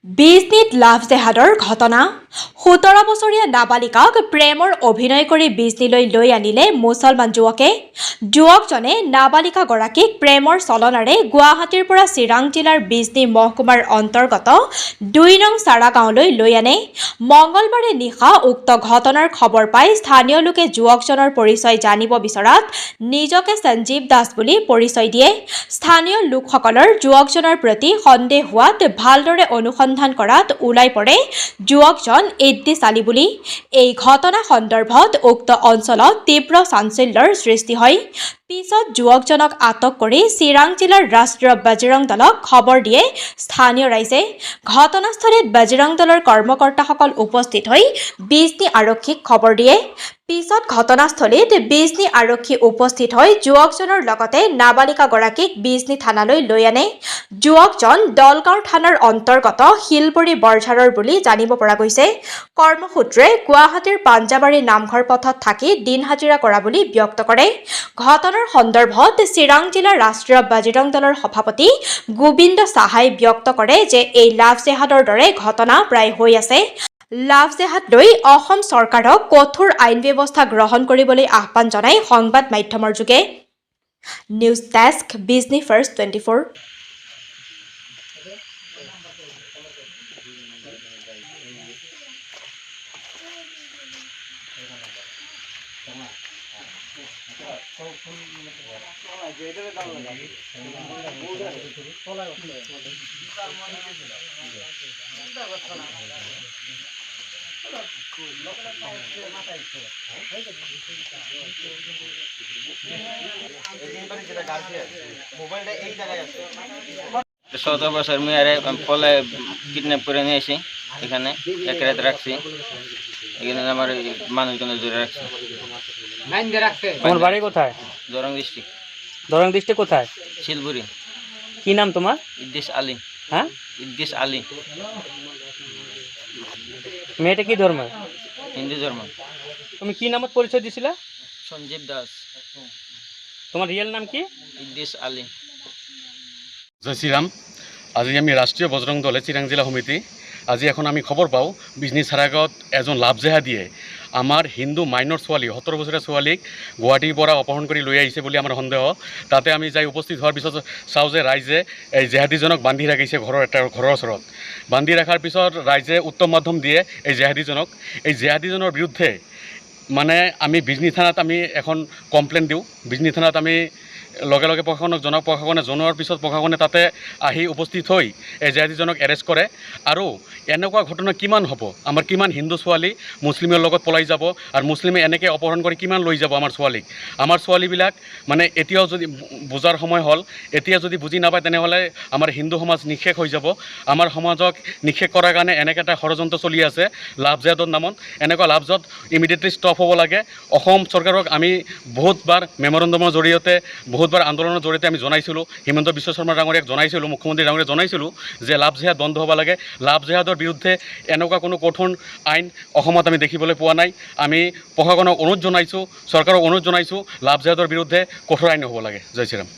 বিজনীত লাভ জেহাদৰ ঘটনা ১৭ বছৰীয়া নাবালিকাক প্ৰেমৰ অভিনয় কৰি বিজনীলৈ লৈ আনিলে মুছলমান যুৱকে। যুৱকজনে নাবালিকাগৰাকীক প্ৰেমৰ চলনাৰে গুৱাহাটীৰ পৰা চিৰাং জিলাৰ বিজনী মহকুমাৰ অন্তৰ্গত ২ নং চাৰা গাঁৱলৈ লৈ আনে। মঙলবাৰে নিশা উক্ত ঘটনাৰ খবৰ পাই স্থানীয় লোকে যুৱকজনৰ পৰিচয় জানিব বিচৰাত নিজকে সঞ্জীৱ দাস বুলি পৰিচয় দিয়ে। স্থানীয় লোকসকলৰ যুৱকজনৰ প্ৰতি সন্দেহ হোৱাত ভালদৰে অনুসন্ধান কৰাত ওলাই পৰে যুৱকজন ইদ্দিছ আলী বুলি। এই ঘটনা সন্দৰ্ভত উক্ত অঞ্চলত তীব্ৰ চাঞ্চল্যৰ সৃষ্টি হয়। পিছত যুৱকজনক আটক কৰি চিৰাং জিলাৰ ৰাষ্ট্ৰীয় বজৰং দলক খবৰ দিয়ে স্থানীয় ৰাইজে। ঘটনাস্থলীত বজৰং দলৰ কৰ্মকৰ্তাসকল উপস্থিত হৈ বিজনী আৰক্ষীক খবৰ দিয়ে। পিছত ঘটনাস্থলীত বিজনী আৰক্ষী উপস্থিত হৈ যুৱকজনৰ লগতে নাবালিকাগৰাকীক বিজনী থানালৈ লৈ আনে। যুৱকজন দলগাঁও থানাৰ অন্তৰ্গত শিলবৰী বৰঝাৰৰ বুলি জানিব পৰা গৈছে। কৰ্মসূত্ৰে গুৱাহাটীৰ পাঞ্জাবাৰী নামঘৰ পথত থাকি দিন হাজিৰা কৰা বুলি ব্যক্ত কৰে। ঘটনাৰ সন্দৰ্ভত চিৰাং জিলা ৰাষ্ট্ৰীয় বজৰং দলৰ সভাপতি গোবিন্দ সাহাই ব্যক্ত কৰে যে এই লাভ জেহাদৰ দৰে ঘটনা প্ৰায় হৈ আছে। লাভ জেহাদ লৈ অসম চৰকাৰক কঠোৰ আইন ব্যৱস্থা গ্ৰহণ কৰিবলৈ আহ্বান জনায় সংবাদ মাধ্যমৰ যোগে। News desk, Bijni first 24। চৌদ্দ বছর মেয়ারে পলে কিডন্যাপ করে নিয়ে আসি, এখানে এক রাত রাখছি। এখানে আমার মানুষজন জুড়ে রাখছি। তোমার বাড়ি কোথায়? দরং ডিস্ট্রিক্ট। দরং ডিস্ট্রিক্ট কোথায়? শিলপুরি। কি নাম তোমার? ইদ্দিস আলী। হ্যাঁ, ইদ্দিস আলী। মেয়েটা কি ধর্ম? হিন্দু ধর্ম। তুমি কি নামত পরিচয় দিছিলা? সঞ্জীব দাস। তোমার রিয়েল নাম কি? ইদ্দিস আলী। জয় শ্রীরাম। আজি আমি রাষ্ট্রীয় বজরং দলে চিৰাং জিলা সমিতি আজি এখন আমি খবৰ পাওঁ বিজনী চাৰাগাঁৱত এজন লাভ জেহাদীয়ে আমাৰ হিন্দু মাইনৰ ছোৱালী ১৭ বছৰীয়া ছোৱালীক গুৱাহাটীৰ পৰা অপহৰণ কৰি লৈ আহিছে বুলি আমাৰ সন্দেহ। তাতে আমি যাই উপস্থিত হোৱাৰ পিছত চাওঁ যে ৰাইজে এই জেহাদীজনক বান্ধি ৰাখিছে ঘৰৰ ওচৰত। বান্ধি ৰখাৰ পিছত ৰাইজে উত্তম মাধ্যম দিয়ে এই জেহাদীজনক। এই জেহাদীজনৰ বিৰুদ্ধে মানে আমি বিজনী থানাত আমি এখন কমপ্লেইন দিওঁ। বিজনী থানাত আমি লগে লগে প্ৰশাসনক জনাওঁ। প্ৰশাসনে জনোৱাৰ পিছত প্ৰশাসনে তাতে আহি উপস্থিত হৈ এই জেহাদীজনক এৰেষ্ট কৰে। আৰু এনেকুৱা ঘটনা কিমান হ'ব? আমাৰ কিমান হিন্দু ছোৱালী মুছলিমৰ লগত পলাই যাব আৰু মুছলিমে এনেকৈ অপহৰণ কৰি কিমান লৈ যাব আমাৰ ছোৱালীক? আমাৰ ছোৱালীবিলাক মানে এতিয়াও যদি বুজাৰ সময় হ'ল, এতিয়া যদি বুজি নাপায় তেনেহ'লে আমাৰ হিন্দু সমাজ নিঃশেষ হৈ যাব। আমাৰ সমাজক নিঃশেষ কৰাৰ কাৰণে এনেকৈ এটা ষড়যন্ত্ৰ চলি আছে লাভ জেহাদৰ নামত। এনেকুৱা লাভ জেহাদ ইমিডিয়েটলি ষ্টপ হ'ব লাগে। অসম চৰকাৰক আমি বহুতবাৰ মেমৰেণ্ডমৰ জৰিয়তে বহুতবাৰ আন্দোলনৰ জৰিয়তে আমি জনাইছিলোঁ। হিমন্ত বিশ্ব শৰ্মা ডাঙৰীয়াক জনাইছিলোঁ, মুখ্যমন্ত্ৰী ডাঙৰীয়াক জনাইছিলোঁ যে লাভ জেহাদ বন্ধ হ'ব লাগে। লাভ জেহাদৰ বিৰুদ্ধে এনেকুৱা কোনো কঠোৰ আইন অসমত আমি দেখিবলৈ পোৱা নাই। আমি প্ৰশাসনক অনুৰোধ জনাইছোঁ, চৰকাৰক অনুৰোধ জনাইছোঁ, লাভ জেহাদৰ বিৰুদ্ধে কঠোৰ আইন হ'ব লাগে। জয় শ্ৰীৰাম।